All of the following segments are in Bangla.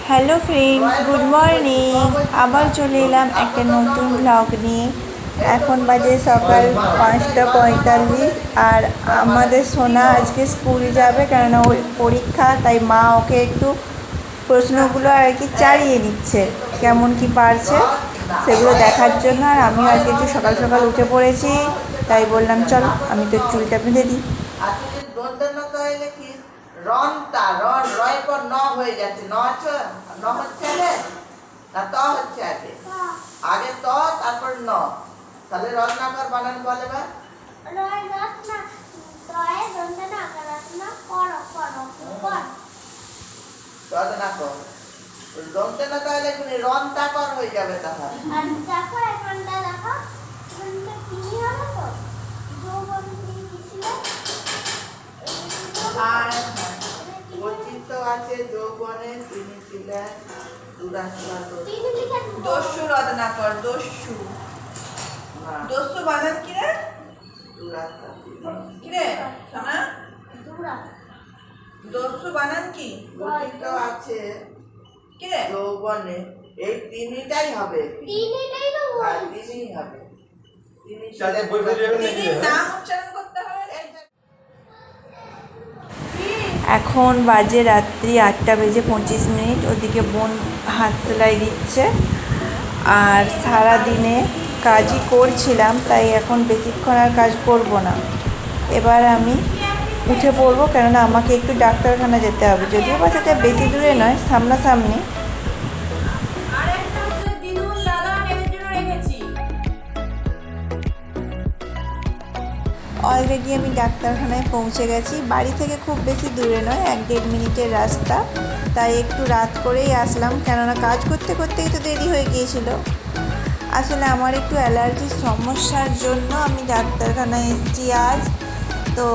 Hello friends, good morning. আবার চলে এলাম একটা নতুন ব্লগ নিয়ে। এখন বাজে সকাল 5:45 আর আমাদের সোনা আজকে স্কুল যাবে, কেননা ওর পরীক্ষা। তাই মা ওকে একটু প্রশ্নগুলো আর কি চালিয়ে নিচ্ছে, কেমন কি পারছে সেগুলো দেখার জন্য। আর আমিও আজকে একটু সকাল সকাল উঠে পড়েছি, তাই বললাম চল আমি তো চুলটা বেঁধে দিই। রনটা রন রয়ের পর ন হয়ে যাচ্ছে, ন আছে, ন হচ্ছে আগে না ত হচ্ছে আগে, আগে ত তারপর ন, তাহলে রত্নাকর বানান বলে বা রয় রত্না তয়ে দন্তনা রত্না কর কর কর রত্নাকর দন্তনা তাহলে কি রন্তাকর হয়ে যাবে তাহলে। আর দেখো এখানটা দেখো, এখানটা কি হলো তো যৌবন কি ছিল আর অতীত আছে যৌবনে তিনি ছিলেন তিনি লিখেন দস্যু রত্নাকর, দস্যু দস্যু বানান কি রে? কি রে সোনা? দুরা দস্যু বানান কি? অতীত আছে কি রে? যৌবনে, এই তিনটাই হবে, তিনিটাই তো আর বলছি। তিনিই হবে, তিনি সাথে বই ফেলে যাবেন নাকি? দিদির নাম উচ্চারণ করতে হবে। এই এখন বাজে রাত্রি 8:25। ওদিকে বোন হাত সেলাই দিচ্ছে, আর সারা দিনে কাজই করছিলাম, তাই এখন বেশিক্ষণ আর কাজ করব না। এবার আমি উঠে পড়বো, কেননা আমাকে একটু ডাক্তারখানা যেতে হবে। যদিও বা সেটা বেশি দূরে নয়, সামনাসামনি। অলরেডি আমি ডাক্তারখানায় পৌঁছে গেছি। বাড়ি থেকে খুব বেশি দূরে নয়, 1-1.5 মিনিটের রাস্তা। তাই একটু রাত করেই আসলাম, কেননা কাজ করতে করতেই তো দেরি হয়ে গিয়েছিল। আসলে আমার একটু অ্যালার্জির সমস্যার জন্য আমি ডাক্তারখানায় এসেছি আজ। তো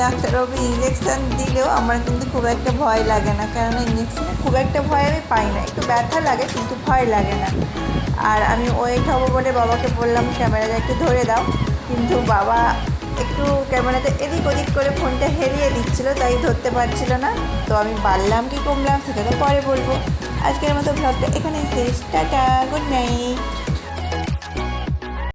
ডাক্তারবাবু ইঞ্জেকশান দিলেও আমার কিন্তু খুব একটা ভয় লাগে না, কেননা ইঞ্জেকশানে খুব একটা ভয় আমি পাই না। একটু ব্যথা লাগে কিন্তু ভয় লাগে না। আর আমি ওয়েট হবো বলে বাবাকে বললাম ক্যামেরাটা একটু ধরে দাও, কিন্তু বাবা একটু ক্যামেরাতে এদিক ওদিক করে ফোনটা হেরিয়ে দিচ্ছিলো, তাই ধরতে পারছিল না। তো আমি পারলাম কি কমলাম সেটা তো পরে বলবো। আজকের মতো ব্লগটা এখানেই শেষ। Tata, good night.